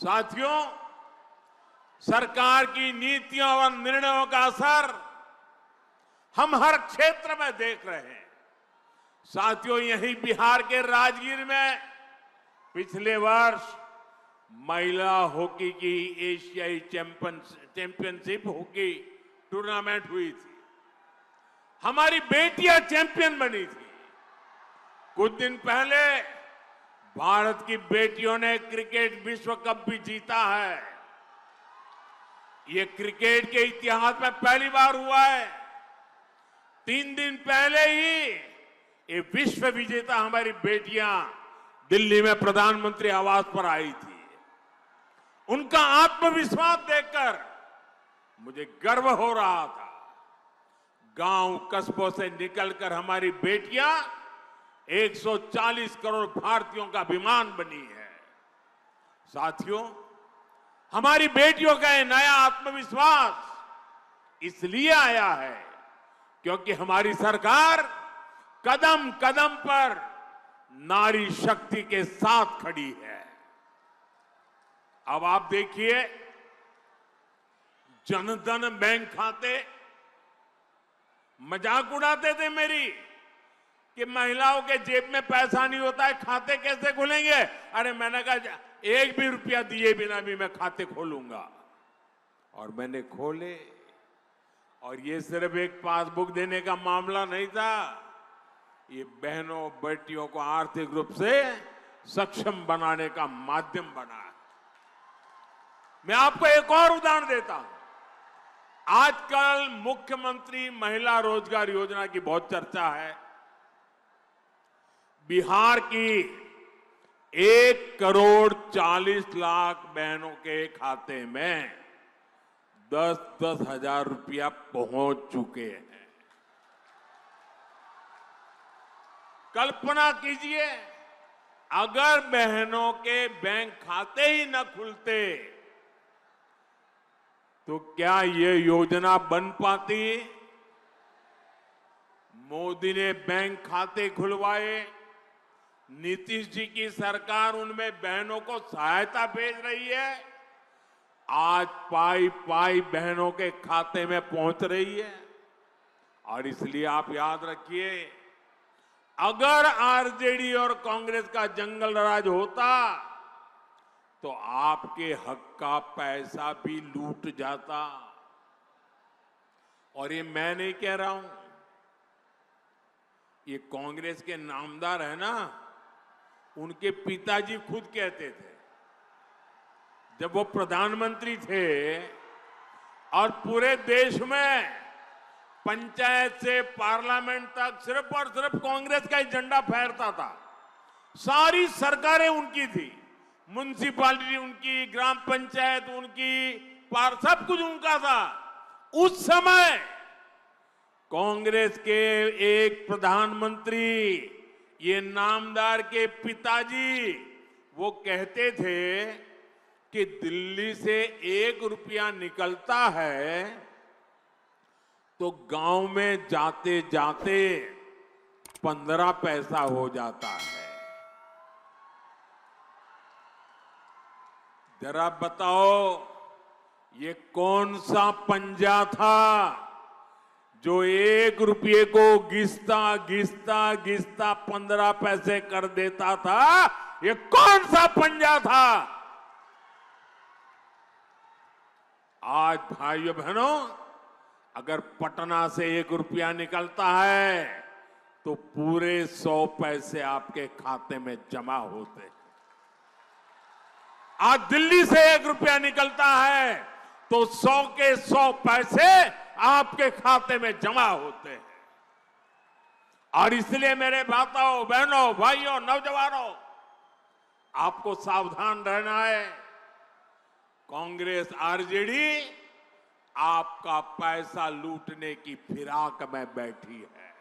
साथियों, सरकार की नीतियों और निर्णयों का असर हम हर क्षेत्र में देख रहे हैं। साथियों, यही बिहार के राजगीर में पिछले वर्ष महिला हॉकी की एशियाई चैंपियनशिप हॉकी टूर्नामेंट हुई थी। हमारी बेटियां चैंपियन बनी थी। कुछ दिन पहले भारत की बेटियों ने क्रिकेट विश्व कप भी जीता है। ये क्रिकेट के इतिहास में पहली बार हुआ है। 3 दिन पहले ही ये विश्व विजेता हमारी बेटियां दिल्ली में प्रधानमंत्री आवास पर आई थी। उनका आत्मविश्वास देखकर मुझे गर्व हो रहा था। गांव कस्बों से निकलकर हमारी बेटियां 140 करोड़ भारतीयों का अभिमान बनी है। साथियों, हमारी बेटियों का ये नया आत्मविश्वास इसलिए आया है क्योंकि हमारी सरकार कदम कदम पर नारी शक्ति के साथ खड़ी है। अब आप देखिए, जनधन बैंक खाते, मजाक उड़ाते थे मेरी कि महिलाओं के जेब में पैसा नहीं होता है, खाते कैसे खुलेंगे। अरे मैंने कहा 1 भी रुपया दिए बिना भी मैं खाते खोलूंगा, और मैंने खोले। और ये सिर्फ एक पासबुक देने का मामला नहीं था, ये बहनों बेटियों को आर्थिक रूप से सक्षम बनाने का माध्यम बना है। मैं आपको एक और उदाहरण देता हूं। आजकल मुख्यमंत्री महिला रोजगार योजना की बहुत चर्चा है। बिहार की 1,40,00,000 बहनों के खाते में 10-10 हजार रुपया पहुंच चुके हैं। कल्पना कीजिए, अगर बहनों के बैंक खाते ही न खुलते तो क्या ये योजना बन पाती? मोदी ने बैंक खाते खुलवाए, नीतीश जी की सरकार उनमें बहनों को सहायता भेज रही है। आज पाई पाई बहनों के खाते में पहुंच रही है। और इसलिए आप याद रखिए, अगर आरजेडी और कांग्रेस का जंगल राज होता तो आपके हक का पैसा भी लूट जाता। और ये मैं नहीं कह रहा हूं, ये कांग्रेस के नामदार है ना, उनके पिताजी खुद कहते थे जब वो प्रधानमंत्री थे और पूरे देश में पंचायत से पार्लियामेंट तक सिर्फ और सिर्फ कांग्रेस का ही झंडा फहरता था। सारी सरकारें उनकी थी, म्युनिसिपैलिटी उनकी, ग्राम पंचायत उनकी, सब कुछ उनका था। उस समय कांग्रेस के एक प्रधानमंत्री, ये नामदार के पिताजी, वो कहते थे कि दिल्ली से 1 रुपया निकलता है तो गांव में जाते जाते 15 पैसा हो जाता है। जरा बताओ, ये कौन सा पंजा था जो 1 रुपये को घिसता घिसता घिसता 15 पैसे कर देता था? ये कौन सा पंजा था? आज भाइयों बहनों, अगर पटना से 1 रुपया निकलता है तो पूरे 100 पैसे आपके खाते में जमा होते हैं। आज दिल्ली से 1 रुपया निकलता है तो 100 के 100 पैसे आपके खाते में जमा होते हैं। और इसलिए मेरे माताओं, बहनों, भाइयों, नौजवानों, आपको सावधान रहना है। कांग्रेस, आरजेडी आपका पैसा लूटने की फिराक में बैठी है।